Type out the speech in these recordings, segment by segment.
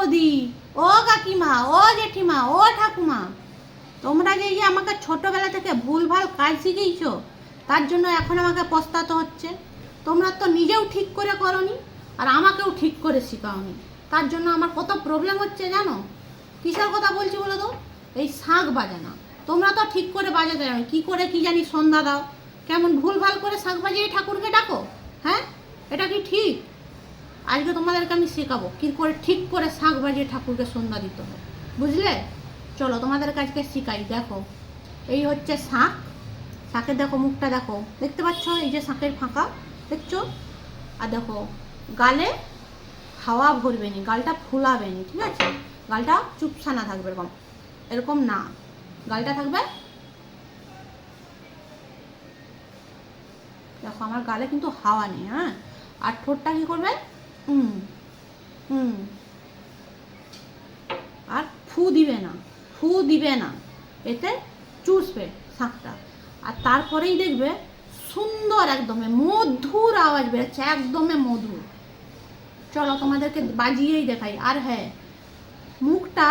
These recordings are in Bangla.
বৌদি, ও কাকিমা, ও জেঠিমা, ও ঠাকুমা, তোমরা যে আমাকে ছোটবেলা থেকে ভুলভাল কাজ শিখিয়েছো, তার জন্য এখন আমাকে পস্তাতে হচ্ছে। তোমরা তো নিজেও ঠিক করে করোনি, আর আমাকেও ঠিক করে শেখাওনি। তার জন্য আমার কত প্রবলেম হচ্ছে জানো? কিসের কথা বলছি বলো তো? এই শাঁখ বাজানো। তোমরা তো ঠিক করে বাজাতে জানো, কী করে কি জানি সন্ধ্যা দাও, কেমন ভুলভাল করে শাঁখ বাজিয়ে ঠাকুরকে ডাকো। হ্যাঁ, এটা কি ঠিক? আজকে তোমাদেরকে আমি শেখাবো কী করে ঠিক করে শাঁখ বাজিয়ে ঠাকুরকে সন্ধ্যা দিতে হবে, বুঝলে? চলো তোমাদের কাছকে শিখাই। দেখো, এই হচ্ছে শাঁখ। শাঁখের দেখো মুখটা, দেখো, দেখতে পাচ্ছ? এই যে শাঁখের ফাঁকা দেখছো? আর দেখো, গালে হাওয়া ভরবে নি, গালটা ফুলাবে নি, ঠিক আছে? গালটা চুপসানা থাকবে, এরকম এরকম না, গালটা থাকবে। দেখো আমার গালে কিন্তু হাওয়া নেই। হ্যাঁ, আর ঠোঁটটা কি করবে? হুম হুম আর ফু দিবে না, ফু দিবে না, এতে চুষবে শাঁখটা। আর তারপরেই দেখবে সুন্দর একদমে মধুর আওয়াজ বেরোচ্ছে, একদমে মধুর। চলো তোমাদেরকে বাজিয়েই দেখাই। আর হ্যাঁ, মুখটা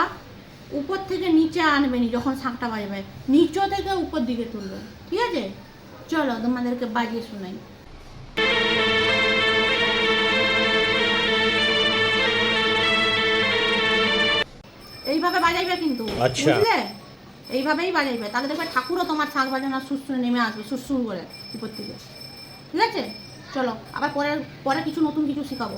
উপর থেকে নিচে আনবে নি, যখন শাঁখটা বাজবে নিচ থেকে উপর দিকে তুলবে, ঠিক আছে? চলো তোমাদেরকে বাজিয়ে শোনাই। এইভাবে বাজাইবে কিন্তু, বুঝলে? এইভাবেই বাজাইবে, তাহলে দেখবে ঠাকুরও তোমার শাঁখ বাজানো সুরসুরে নেমে আসবে, সুরসুর করে উপর থেকে, ঠিক আছে? চলো আবার পরে পরে কিছু নতুন কিছু শেখাবো।